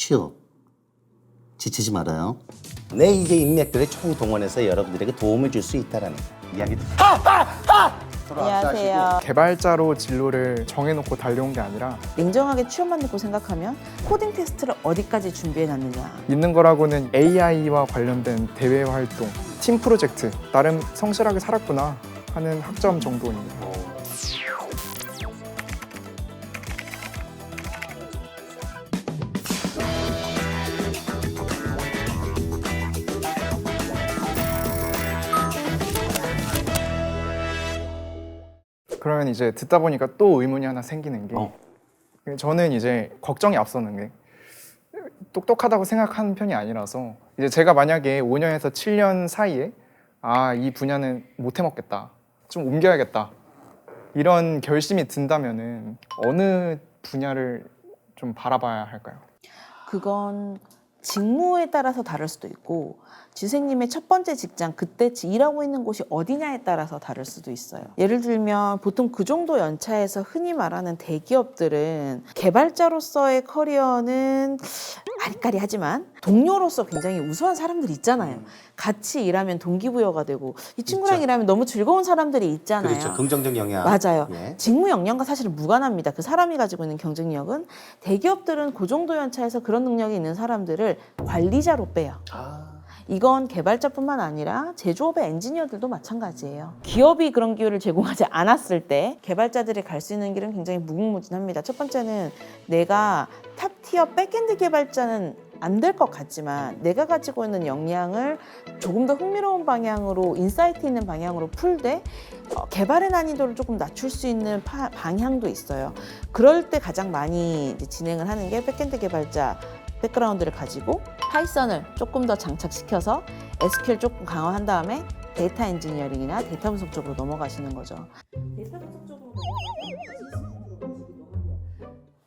취업 지치지 말아요. 내 이제 인맥들을 총동원해서 여러분들에게 도움을 줄 수 있다라는 이야기도. 안녕하세요. 개발자로 진로를 정해놓고 달려온 게 아니라 냉정하게 취업만 놓고 생각하면 코딩 테스트를 어디까지 준비해놨느냐. 있는 거라고는 AI와 관련된 대외 활동, 팀 프로젝트 나름 성실하게 살았구나 하는 학점 정도입니다. 그러면 이제 듣다 보니까 또 의문이 하나 생기는 게 저는 이제 걱정이 앞서는 게 똑똑하다고 생각하는 편이 아니라서 이제 제가 만약에 5년에서 7년 사이에 이 분야는 못 해먹겠다, 좀 옮겨야겠다 이런 결심이 든다면은 어느 분야를 좀 바라봐야 할까요? 그건 직무에 따라서 다를 수도 있고 지생님의 첫 번째 직장, 그때 일하고 있는 곳이 어디냐에 따라서 다를 수도 있어요. 예를 들면 보통 그 정도 연차에서 흔히 말하는 대기업들은 개발자로서의 커리어는 아리까리하지만 동료로서 굉장히 우수한 사람들이 있잖아요. 같이 일하면 동기부여가 되고 이 친구랑 있죠. 일하면 너무 즐거운 사람들이 있잖아요. 그렇죠. 긍정적 영향. 맞아요. 예. 직무 역량과 사실은 무관합니다. 그 사람이 가지고 있는 경쟁력은. 대기업들은 그 정도 연차에서 그런 능력이 있는 사람들을 관리자로 빼요. 이건 개발자뿐만 아니라 제조업의 엔지니어들도 마찬가지예요. 기업이 그런 기회를 제공하지 않았을 때 개발자들이 갈 수 있는 길은 굉장히 무궁무진합니다. 첫 번째는 내가 탑티어 백엔드 개발자는 안 될 것 같지만 내가 가지고 있는 역량을 조금 더 흥미로운 방향으로, 인사이트 있는 방향으로 풀되 개발의 난이도를 조금 낮출 수 있는 방향도 있어요. 그럴 때 가장 많이 이제 진행을 하는 게 백엔드 개발자 백그라운드를 가지고 파이썬을 조금 더 장착시켜서 SQL 조금 강화한 다음에 데이터 엔지니어링이나 데이터 분석 쪽으로 넘어가시는 거죠. 데이터 분석 쪽으로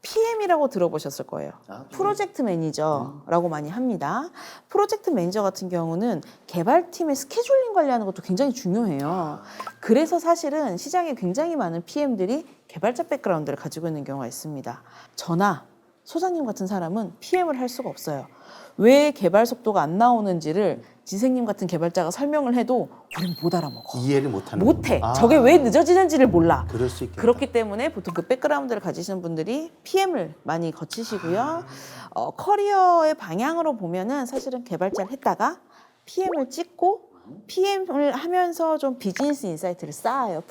PM이라고 들어보셨을 거예요. 프로젝트 매니저라고 많이 합니다. 프로젝트 매니저 같은 경우는 개발팀의 스케줄링 관리하는 것도 굉장히 중요해요. 그래서 사실은 시장에 굉장히 많은 PM들이 개발자 백그라운드를 가지고 있는 경우가 있습니다. 저나 소장님 같은 사람은 PM을 할 수가 없어요. 왜 개발 속도가 안 나오는지를 지생님 같은 개발자가 설명을 해도 우리는 못 알아먹어. 이해를 못하는. 못해. 저게 왜 늦어지는지를 몰라. 그럴 수 있겠다. 그렇기 때문에 보통 그 백그라운드를 가지시는 분들이 PM을 많이 거치시고요. 커리어의 방향으로 보면은 사실은 개발자를 했다가 PM을 찍고 PM을 하면서 좀 비즈니스 인사이트를 쌓아요.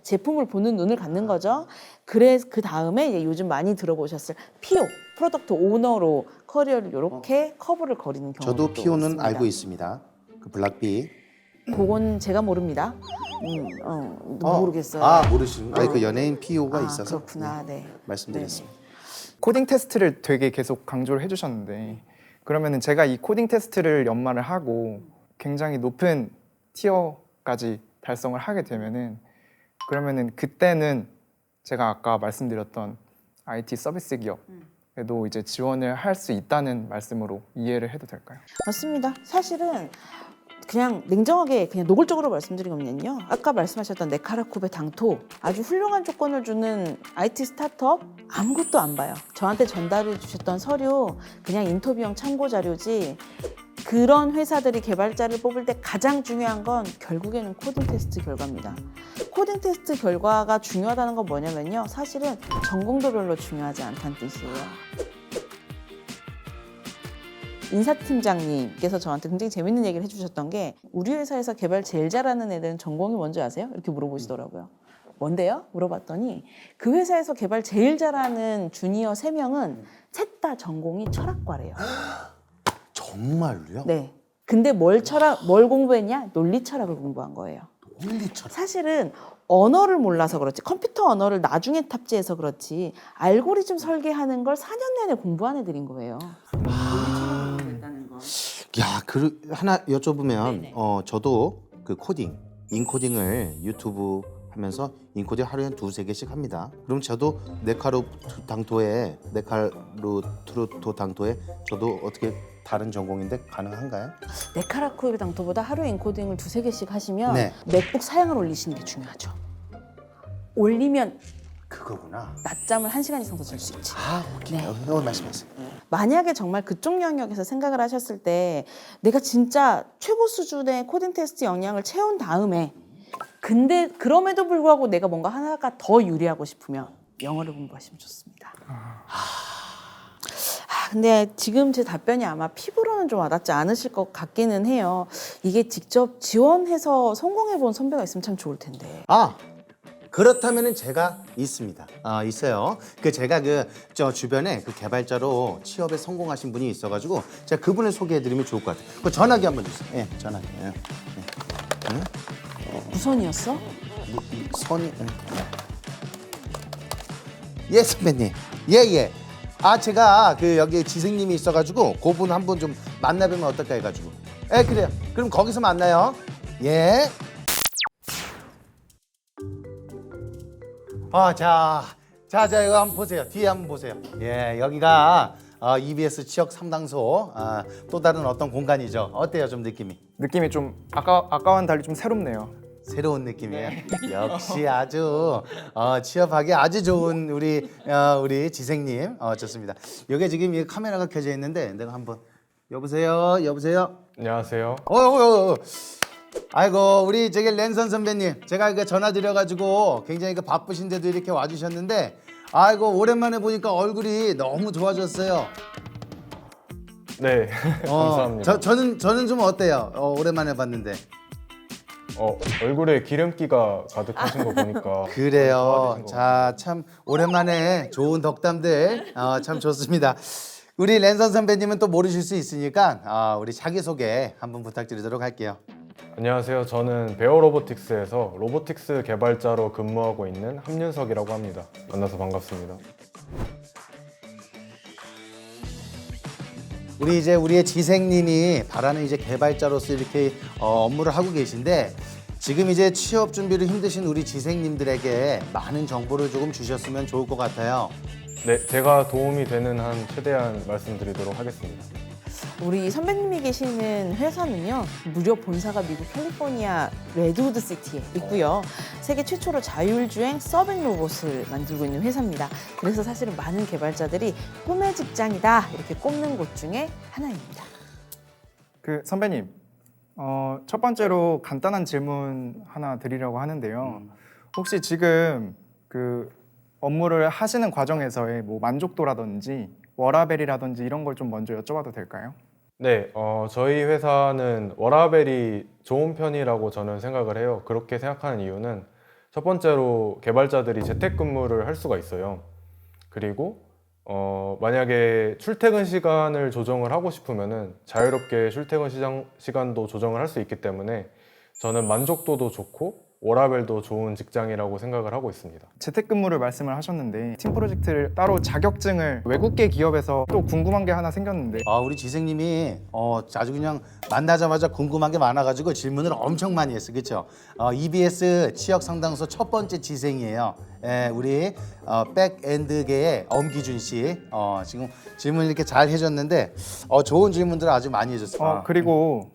제품을 보는 눈을 갖는 거죠. 그래서 그 다음에 이제 요즘 많이 들어보셨을 PO, 프로덕트 오너로 커리어를 이렇게 커브를 거리는 경우도 저도 PO는 있습니다. 알고 있습니다. 그 블락비. 그건 제가 모릅니다. 모르겠어요. 모르시는. 그 연예인 PO가 있어서. 그렇구나. 네. 말씀드렸습니다. 코딩 테스트를 되게 계속 강조를 해주셨는데 그러면은 제가 이 코딩 테스트를 연마를 하고 굉장히 높은 티어까지 달성을 하게 되면은 그러면은 그때는 제가 아까 말씀드렸던 IT 서비스 기업에도 이제 지원을 할 수 있다는 말씀으로 이해를 해도 될까요? 맞습니다. 사실은 그냥 냉정하게 그냥 노골적으로 말씀드리면요. 아까 말씀하셨던 네카라쿠베 당토 아주 훌륭한 조건을 주는 IT 스타트업 아무것도 안 봐요. 저한테 전달해 주셨던 서류 그냥 인터뷰용 참고 자료지 그런 회사들이 개발자를 뽑을 때 가장 중요한 건 결국에는 코딩 테스트 결과입니다. 코딩 테스트 결과가 중요하다는 건 뭐냐면요. 사실은 전공도별로 중요하지 않다는 뜻이에요. 인사팀장님께서 저한테 굉장히 재밌는 얘기를 해주셨던 게 우리 회사에서 개발 제일 잘하는 애들은 전공이 뭔지 아세요? 이렇게 물어보시더라고요. 뭔데요? 물어봤더니 그 회사에서 개발 제일 잘하는 주니어 3명은 셋 다 전공이 철학과래요. 정말로요? 네. 근데 뭘 공부했냐? 논리 철학을 공부한 거예요. 논리처럼. 사실은 언어를 몰라서 그렇지, 컴퓨터 언어를 나중에 탑재해서 그렇지 알고리즘 설계하는 걸 4년 내내 공부한 애들인 거예요. 야, 하나 여쭤보면 저도 그 코딩, 인코딩을 유튜브 하면서 인코딩 하루에 한 2-3개씩 합니다. 그럼 저도 네카루토 당토에 저도 어떻게 다른 전공인데 가능한가요? 네카라쿠베 당토보다 하루 인코딩을 2-3개씩 하시면 네. 맥북 사양을 올리시는 게 중요하죠. 올리면 그거구나. 낮잠을 1시간 이상 더 잘 수 있지. 오케이. 네. 오늘 말씀하세요. 만약에 정말 그쪽 영역에서 생각을 하셨을 때 내가 진짜 최고 수준의 코딩 테스트 역량을 채운 다음에 근데 그럼에도 불구하고 내가 뭔가 하나가 더 유리하고 싶으면 영어를 공부하시면 좋습니다. 근데 지금 제 답변이 아마 피부로는 좀 와닿지 않으실 것 같기는 해요. 이게 직접 지원해서 성공해 본 선배가 있으면 참 좋을 텐데. 그렇다면은 제가 있습니다. 있어요. 제가 저 주변에 개발자로 취업에 성공하신 분이 있어가지고 제가 그분을 소개해드리면 좋을 것 같아요. 전화기 한번 주세요. 예, 전화기. 예. 무선이었어? 선이. 예, 선배님. 예. 제가 여기 지생님이 있어가지고 그분 한 분 좀 만나뵈면 어떨까 해가지고. 예, 그래요. 그럼 거기서 만나요. 예. 자, 이거 한번 보세요. 뒤에 한번 보세요. 예, 여기가 EBS 취업 상담소 또 다른 어떤 공간이죠. 어때요, 좀 느낌이? 느낌이 좀 아까와는 달리 좀 새롭네요. 새로운 느낌이에요. 역시 아주 취업하기 아주 좋은 우리 지생님. 좋습니다. 여기 지금 이 카메라가 켜져 있는데 내가 한번 여보세요. 안녕하세요. 아이고 우리 랜선 선배님, 제가 전화 드려가지고 굉장히 바쁘신데도 이렇게 와주셨는데 아이고 오랜만에 보니까 얼굴이 너무 좋아졌어요. 네, 감사합니다. 저는 좀 어때요? 오랜만에 봤는데. 얼굴에 기름기가 가득하신 거 보니까 그래요. 좋아지신 것 자, 참 오랜만에 좋은 덕담들 참 좋습니다. 우리 랜선 선배님은 또 모르실 수 있으니까 우리 자기소개 한번 부탁드리도록 할게요. 안녕하세요. 저는 베어로보틱스에서 로보틱스 개발자로 근무하고 있는 함윤석이라고 합니다. 만나서 반갑습니다. 우리의 지생님이 바라는 개발자로서 이렇게 업무를 하고 계신데 지금 취업 준비로 힘드신 우리 지생님들에게 많은 정보를 조금 주셨으면 좋을 것 같아요. 네, 제가 도움이 되는 한 최대한 말씀드리도록 하겠습니다. 우리 선배님이 계시는 회사는요, 무려 본사가 미국 캘리포니아 레드우드 시티에 있고요. 세계 최초로 자율주행 서빙 로봇을 만들고 있는 회사입니다. 그래서 사실은 많은 개발자들이 꿈의 직장이다 이렇게 꼽는 곳 중에 하나입니다. 선배님, 첫 번째로 간단한 질문 하나 드리려고 하는데요. 혹시 지금 업무를 하시는 과정에서의 만족도라든지 워라밸이라든지 이런 걸 좀 먼저 여쭤봐도 될까요? 네, 저희 회사는 워라밸이 좋은 편이라고 저는 생각을 해요. 그렇게 생각하는 이유는 첫 번째로 개발자들이 재택근무를 할 수가 있어요. 그리고 만약에 출퇴근 시간을 조정을 하고 싶으면은 자유롭게 출퇴근 시간도 조정을 할 수 있기 때문에 저는 만족도도 좋고 워라밸도 좋은 직장이라고 생각을 하고 있습니다. 재택근무를 말씀을 하셨는데 팀 프로젝트를 따로 자격증을 외국계 기업에서 또 궁금한 게 하나 생겼는데 우리 지생님이 아주 그냥 만나자마자 궁금한 게 많아가지고 질문을 엄청 많이 했어, 그렇죠? EBS 취업 상담소 첫 번째 지생이에요. 우리 백엔드계의 엄기준 씨 지금 질문 이렇게 잘 해줬는데 좋은 질문들을 아주 많이 해줬어요. 그리고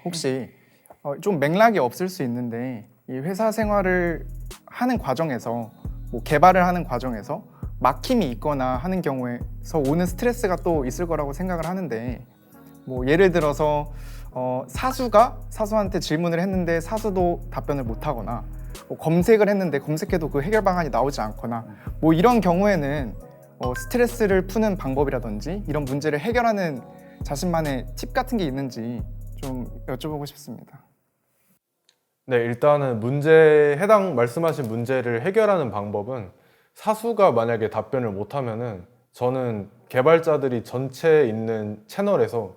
혹시 좀 맥락이 없을 수 있는데 이 회사 생활을 하는 과정에서 개발을 하는 과정에서 막힘이 있거나 하는 경우에서 오는 스트레스가 또 있을 거라고 생각을 하는데 예를 들어서 사수가 사수한테 질문을 했는데 사수도 답변을 못 하거나 검색을 했는데 검색해도 그 해결 방안이 나오지 않거나 이런 경우에는 스트레스를 푸는 방법이라든지 이런 문제를 해결하는 자신만의 팁 같은 게 있는지 좀 여쭤보고 싶습니다. 네, 일단은 해당 말씀하신 문제를 해결하는 방법은 사수가 만약에 답변을 못하면은 저는 개발자들이 전체 있는 채널에서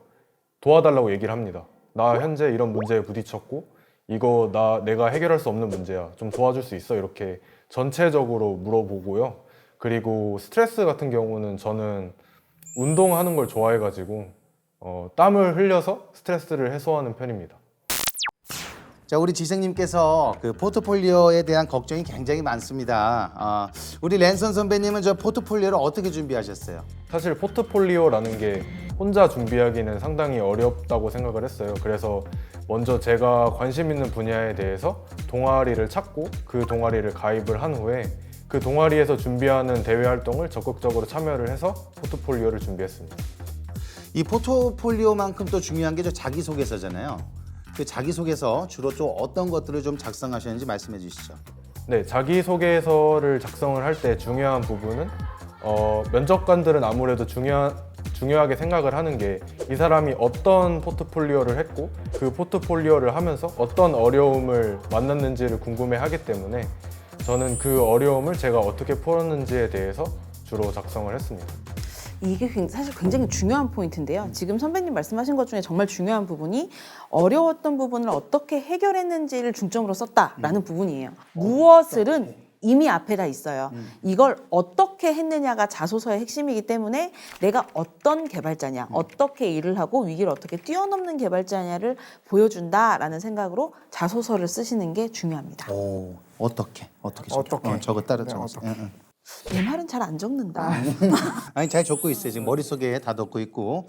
도와달라고 얘기를 합니다. 나 현재 이런 문제에 부딪혔고 이거 내가 해결할 수 없는 문제야. 좀 도와줄 수 있어? 이렇게 전체적으로 물어보고요. 그리고 스트레스 같은 경우는 저는 운동하는 걸 좋아해가지고 땀을 흘려서 스트레스를 해소하는 편입니다. 자, 우리 지생님께서 포트폴리오에 대한 걱정이 굉장히 많습니다. 우리 랜선 선배님은 저 포트폴리오를 어떻게 준비하셨어요? 사실 포트폴리오라는 게 혼자 준비하기는 상당히 어렵다고 생각을 했어요. 그래서 먼저 제가 관심 있는 분야에 대해서 동아리를 찾고 그 동아리를 가입을 한 후에 그 동아리에서 준비하는 대외 활동을 적극적으로 참여를 해서 포트폴리오를 준비했습니다. 이 포트폴리오만큼 또 중요한 게 저 자기소개서잖아요. 그 자기소개서 주로 좀 어떤 것들을 좀 작성하셨는지 말씀해 주시죠. 네, 자기소개서를 작성을 할 때 중요한 부분은 면접관들은 아무래도 중요하게 생각을 하는 게 이 사람이 어떤 포트폴리오를 했고 그 포트폴리오를 하면서 어떤 어려움을 만났는지를 궁금해하기 때문에 저는 그 어려움을 제가 어떻게 풀었는지에 대해서 주로 작성을 했습니다. 이게 사실 굉장히 중요한 포인트인데요. 지금 선배님 말씀하신 것 중에 정말 중요한 부분이 어려웠던 부분을 어떻게 해결했는지를 중점으로 썼다라는 부분이에요. 무엇을은 이미 앞에 다 있어요. 이걸 어떻게 했느냐가 자소서의 핵심이기 때문에 내가 어떤 개발자냐, 어떻게 일을 하고 위기를 어떻게 뛰어넘는 개발자냐를 보여준다라는 생각으로 자소서를 쓰시는 게 중요합니다. 오, 어떻게 어떻게. 저거 따라 네, 적었어. 어떻게. 내 말은 잘 안 적는다. 아니 잘 적고 있어요. 지금 머릿속에 다 적고 있고.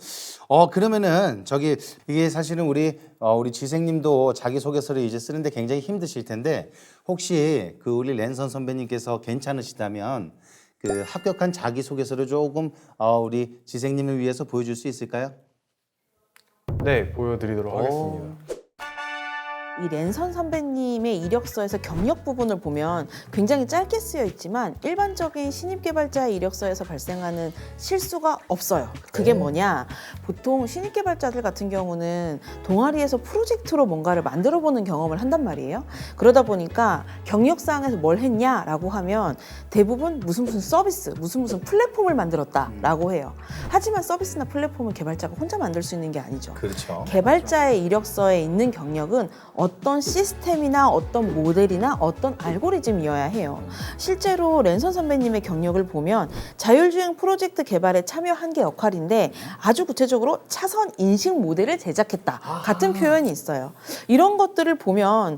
그러면은 저기 이게 사실은 우리 지생님도 자기소개서를 이제 쓰는데 굉장히 힘드실 텐데 혹시 그 우리 랜선 선배님께서 괜찮으시다면 그 합격한 자기소개서를 조금 우리 지생님을 위해서 보여줄 수 있을까요? 네, 보여드리도록 하겠습니다. 이 랜선 선배님의 이력서에서 경력 부분을 보면 굉장히 짧게 쓰여 있지만 일반적인 신입 개발자의 이력서에서 발생하는 실수가 없어요. 그게 뭐냐? 보통 신입 개발자들 같은 경우는 동아리에서 프로젝트로 뭔가를 만들어 보는 경험을 한단 말이에요. 그러다 보니까 경력사항에서 뭘 했냐라고 하면 대부분 무슨 서비스, 무슨 플랫폼을 만들었다라고 해요. 하지만 서비스나 플랫폼은 개발자가 혼자 만들 수 있는 게 아니죠. 그렇죠. 개발자의 이력서에 있는 경력은 어떤 시스템이나 어떤 모델이나 어떤 알고리즘이어야 해요. 실제로 랜선 선배님의 경력을 보면 자율주행 프로젝트 개발에 참여한 게 역할인데 아주 구체적으로 차선 인식 모델을 제작했다 같은 표현이 있어요. 이런 것들을 보면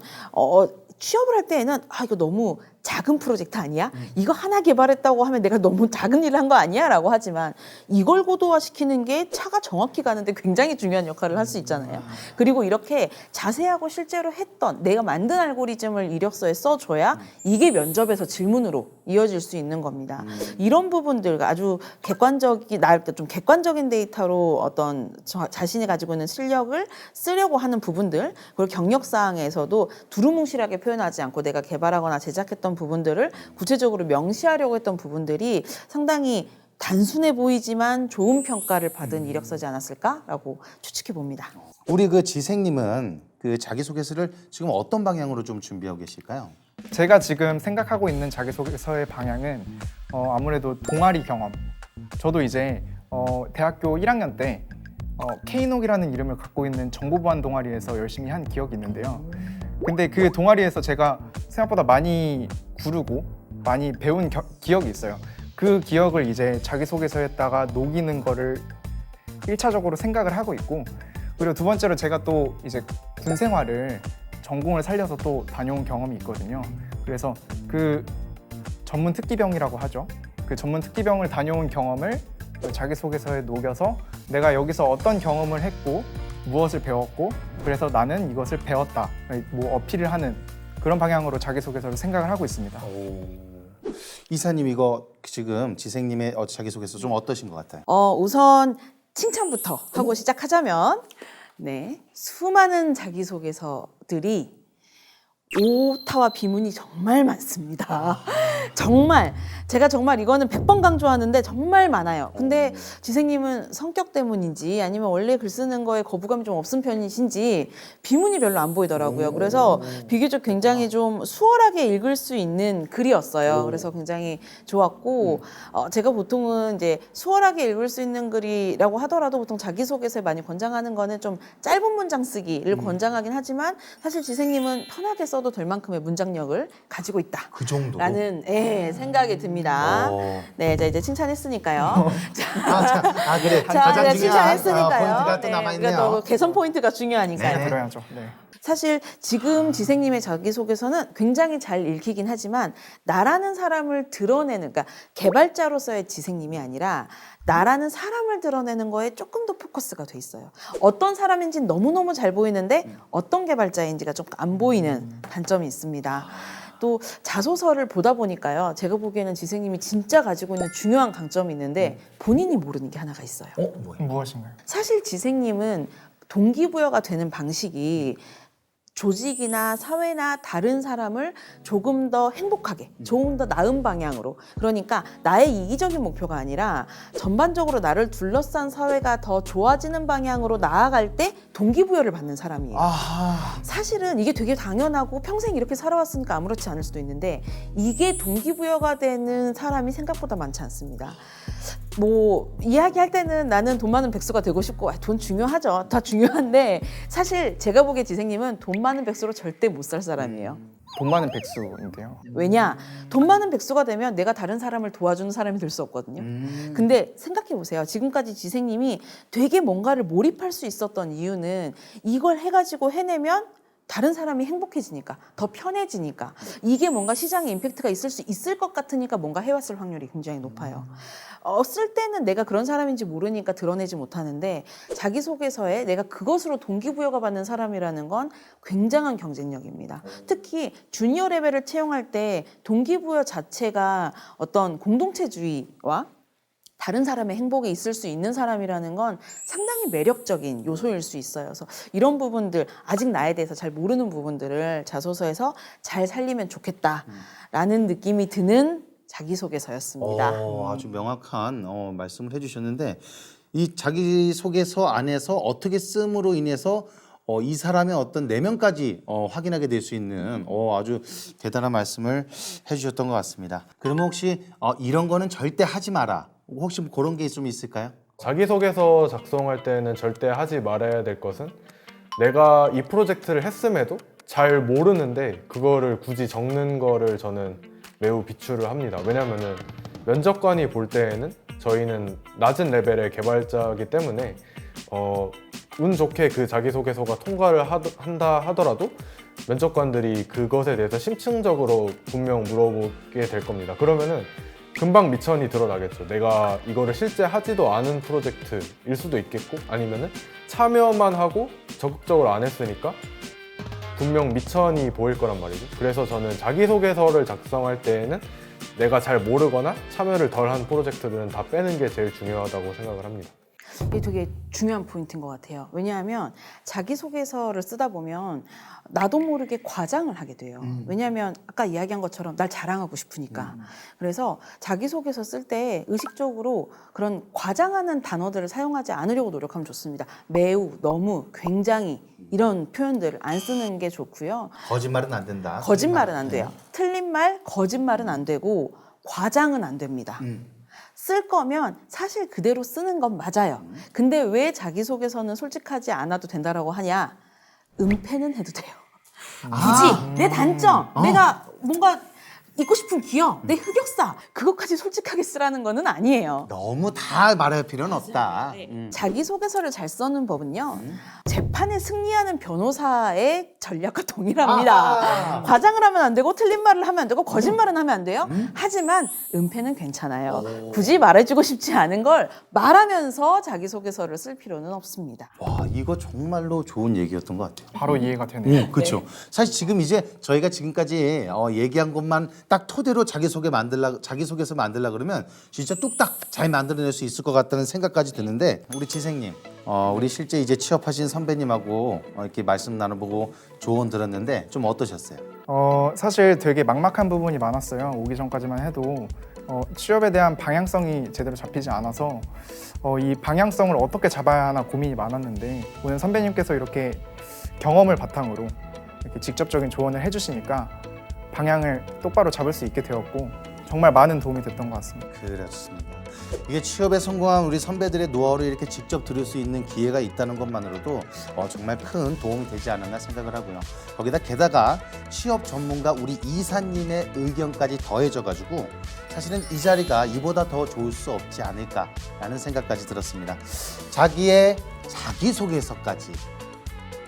취업을 할 때에는 이거 너무 작은 프로젝트 아니야? 이거 하나 개발했다고 하면 내가 너무 작은 일을 한 거 아니야? 라고 하지만 이걸 고도화시키는 게 차가 정확히 가는데 굉장히 중요한 역할을 할 수 있잖아요. 그리고 이렇게 자세하고 실제로 했던 내가 만든 알고리즘을 이력서에 써줘야 이게 면접에서 질문으로 이어질 수 있는 겁니다. 이런 부분들 아주 좀 객관적인 데이터로 어떤 자신이 가지고 있는 실력을 쓰려고 하는 부분들 그리고 경력사항에서도 두루뭉실하게 표현하지 않고 내가 개발하거나 제작했던 부분들을 구체적으로 명시하려고 했던 부분들이 상당히 단순해 보이지만 좋은 평가를 받은 이력서지 않았을까라고 추측해 봅니다. 우리 그 지생님은 그 자기소개서를 지금 어떤 방향으로 좀 준비하고 계실까요? 제가 지금 생각하고 있는 자기소개서의 방향은 아무래도 동아리 경험. 저도 이제 대학교 1학년 때 K녹이라는 이름을 갖고 있는 정보보안 동아리에서 열심히 한 기억이 있는데요. 근데 그 동아리에서 제가 생각보다 많이 구르고 많이 배운 기억이 있어요. 그 기억을 이제 자기소개서에다가 녹이는 거를 1차적으로 생각을 하고 있고 그리고 두 번째로 제가 또 이제 군 생활을 전공을 살려서 또 다녀온 경험이 있거든요. 그래서 그 전문 특기병이라고 하죠. 그 전문 특기병을 다녀온 경험을 자기소개서에 녹여서 내가 여기서 어떤 경험을 했고 무엇을 배웠고 그래서 나는 이것을 배웠다. 뭐 어필을 하는 그런 방향으로 자기소개서를 생각을 하고 있습니다. 이사님 이거 지금 지생님의 자기소개서 좀 어떠신 것 같아요? 우선 칭찬부터 하고 시작하자면 수많은 자기소개서들이 오타와 비문이 정말 많습니다. 정말 제가 정말 이거는 100번 강조하는데 정말 많아요. 근데 지생님은 성격 때문인지 아니면 원래 글 쓰는 거에 거부감이 좀 없은 편이신지 비문이 별로 안 보이더라고요. 그래서 비교적 굉장히 좀 수월하게 읽을 수 있는 글이었어요. 그래서 굉장히 좋았고 제가 보통은 이제 수월하게 읽을 수 있는 글이라고 하더라도 보통 자기소개서에 많이 권장하는 거는 좀 짧은 문장 쓰기를 권장하긴 하지만 사실 지생님은 편하게 써도 될 만큼의 문장력을 가지고 있다. 그 정도? 라는 생각이 듭니다. 네, 자 이제 칭찬했으니까요. 그래. 자, 가장 이제 중요한 칭찬했으니까요. 포인트가 또 남아있네요. 우리가 또 개선 포인트가 중요하니까요. 네, 들어야죠. 네. 사실 지금 지생님의 자기소개서는 굉장히 잘 읽히긴 하지만 나라는 사람을 드러내는 그러니까 개발자로서의 지생님이 아니라 나라는 사람을 드러내는 거에 조금 더 포커스가 돼 있어요. 어떤 사람인지는 너무너무 잘 보이는데 어떤 개발자인지가 좀 안 보이는 단점이 있습니다. 또 자소서를 보다 보니까요. 제가 보기에는 지생님이 진짜 가지고 있는 중요한 강점이 있는데 본인이 모르는 게 하나가 있어요. 뭐야? 무엇인가요? 사실 지생님은 동기부여가 되는 방식이 조직이나 사회나 다른 사람을 조금 더 행복하게, 조금 더 나은 방향으로, 그러니까 나의 이기적인 목표가 아니라 전반적으로 나를 둘러싼 사회가 더 좋아지는 방향으로 나아갈 때 동기부여를 받는 사람이에요. 사실은 이게 되게 당연하고 평생 이렇게 살아왔으니까 아무렇지 않을 수도 있는데 이게 동기부여가 되는 사람이 생각보다 많지 않습니다. 뭐 이야기할 때는 나는 돈 많은 백수가 되고 싶고 돈 중요하죠. 다 중요한데 사실 제가 보기에 지생님은 돈 많은 백수로 절대 못 살 사람이에요. 돈 많은 백수인데요. 왜냐? 돈 많은 백수가 되면 내가 다른 사람을 도와주는 사람이 될 수 없거든요. 근데 생각해 보세요. 지금까지 지생님이 되게 뭔가를 몰입할 수 있었던 이유는 이걸 해가지고 해내면 다른 사람이 행복해지니까, 더 편해지니까, 이게 뭔가 시장에 임팩트가 있을 수 있을 것 같으니까 뭔가 해왔을 확률이 굉장히 높아요. 쓸 때는 내가 그런 사람인지 모르니까 드러내지 못하는데 자기소개서에 내가 그것으로 동기부여가 받는 사람이라는 건 굉장한 경쟁력입니다. 특히 주니어 레벨을 채용할 때 동기부여 자체가 어떤 공동체주의와 다른 사람의 행복에 있을 수 있는 사람이라는 건 상당히 매력적인 요소일 수 있어요. 그래서 이런 부분들, 아직 나에 대해서 잘 모르는 부분들을 자소서에서 잘 살리면 좋겠다라는 느낌이 드는 자기소개서였습니다. 아주 명확한 말씀을 해주셨는데 이 자기소개서 안에서 어떻게 씀으로 인해서 이 사람의 어떤 내면까지 확인하게 될 수 있는 아주 대단한 말씀을 해주셨던 것 같습니다. 그러면 혹시 이런 거는 절대 하지 마라. 혹시 뭐 그런 게 좀 있을까요? 자기소개서 작성할 때는 절대 하지 말아야 될 것은 내가 이 프로젝트를 했음에도 잘 모르는데 그거를 굳이 적는 거를 저는 매우 비추를 합니다. 왜냐면은 면접관이 볼 때에는 저희는 낮은 레벨의 개발자이기 때문에 운 좋게 그 자기소개서가 통과를 한다 하더라도 면접관들이 그것에 대해서 심층적으로 분명 물어보게 될 겁니다. 그러면은 금방 미천이 드러나겠죠. 내가 이거를 실제 하지도 않은 프로젝트일 수도 있겠고 아니면은 참여만 하고 적극적으로 안 했으니까 분명 미천이 보일 거란 말이죠. 그래서 저는 자기소개서를 작성할 때에는 내가 잘 모르거나 참여를 덜한 프로젝트들은 다 빼는 게 제일 중요하다고 생각을 합니다. 이게 되게 중요한 포인트인 것 같아요. 왜냐하면 자기소개서를 쓰다 보면 나도 모르게 과장을 하게 돼요. 왜냐하면 아까 이야기한 것처럼 날 자랑하고 싶으니까. 그래서 자기소개서 쓸 때 의식적으로 그런 과장하는 단어들을 사용하지 않으려고 노력하면 좋습니다. 매우, 너무, 굉장히 이런 표현들을 안 쓰는 게 좋고요. 거짓말은 안 된다. 거짓말은 안 돼요. 틀린 말, 거짓말은 안 되고 과장은 안 됩니다. 쓸 거면 사실 그대로 쓰는 건 맞아요. 근데 왜 자기소개서는 솔직하지 않아도 된다라고 하냐? 은폐는 해도 돼요. 굳이 내 단점, 내가 뭔가 있고 싶은 기업, 내 흑역사 그것까지 솔직하게 쓰라는 거는 아니에요. 너무 다 말할 필요는 없다. 자기소개서를 잘 써는 법은요. 재판에 승리하는 변호사의 전략과 동일합니다. 과장을 하면 안 되고 틀린 말을 하면 안 되고 거짓말은 하면 안 돼요. 하지만 은폐는 괜찮아요. 굳이 말해주고 싶지 않은 걸 말하면서 자기소개서를 쓸 필요는 없습니다. 와, 이거 정말로 좋은 얘기였던 것 같아요. 바로 이해가 되네요. 그렇죠. 사실 지금 이제 저희가 지금까지 얘기한 것만 딱 토대로 자기소개서 만들라 그러면 진짜 뚝딱 잘 만들어낼 수 있을 것 같다는 생각까지 드는데 우리 지생님, 우리 실제 이제 취업하신 선배님하고 이렇게 말씀 나눠보고 조언 들었는데 좀 어떠셨어요? 사실 되게 막막한 부분이 많았어요. 오기 전까지만 해도 취업에 대한 방향성이 제대로 잡히지 않아서 이 방향성을 어떻게 잡아야 하나 고민이 많았는데 오늘 선배님께서 이렇게 경험을 바탕으로 이렇게 직접적인 조언을 해주시니까 방향을 똑바로 잡을 수 있게 되었고 정말 많은 도움이 됐던 것 같습니다. 그렇습니다. 이게 취업에 성공한 우리 선배들의 노하우를 이렇게 직접 들을 수 있는 기회가 있다는 것만으로도 정말 큰 도움이 되지 않았나 생각을 하고요. 게다가 취업 전문가 우리 이사님의 의견까지 더해져가지고 사실은 이 자리가 이보다 더 좋을 수 없지 않을까라는 생각까지 들었습니다. 자기의 자기소개서까지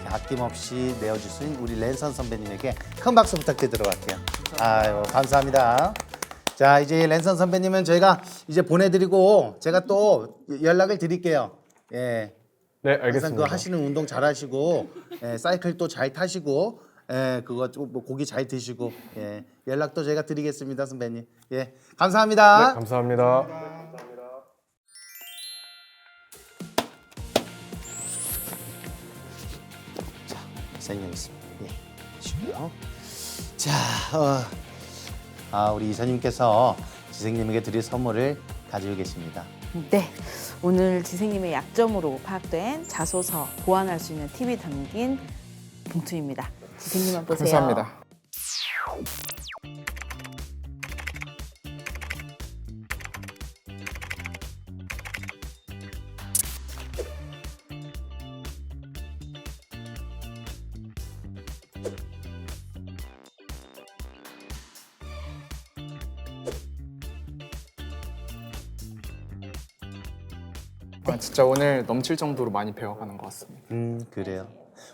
아낌없이 내어주신 우리 랜선 선배님에게 큰 박수 부탁드리도록 할게요. 아유, 감사합니다. 자, 이제 랜선 선배님은 저희가 이제 보내드리고 제가 또 연락을 드릴게요. 예. 네, 항상 그 알겠습니다. 하시는 운동 잘 하시고 사이클 또 잘 타시고 그거 뭐 고기 잘 드시고 예, 연락도 제가 드리겠습니다, 선배님. 예, 감사합니다. 네, 감사합니다. 선생님 있습니다. 예, 쉬고요. 자, 우리 이사님께서 지생님에게 드릴 선물을 가지고 계십니다. 네, 오늘 지생님의 약점으로 파악된 자소서 보완할 수 있는 팁이 담긴 봉투입니다. 지생님 한번 보세요. 감사합니다. 진짜 오늘 넘칠 정도로 많이 배워가는 것 같습니다. 그래요.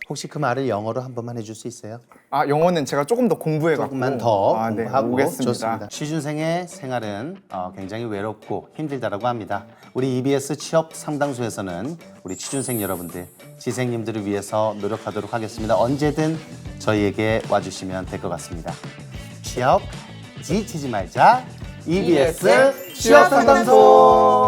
혹시 그 말을 영어로 한 번만 해줄 수 있어요? 영어는 제가 조금 더 공부해갖고 조금만 더 네, 공부하고 오겠습니다. 좋습니다. 취준생의 생활은 굉장히 외롭고 힘들다라고 합니다. 우리 EBS 취업 상담소에서는 우리 취준생 여러분들, 지생님들을 위해서 노력하도록 하겠습니다. 언제든 저희에게 와주시면 될 것 같습니다. 취업 지치지 말자. EBS 취업 상담소.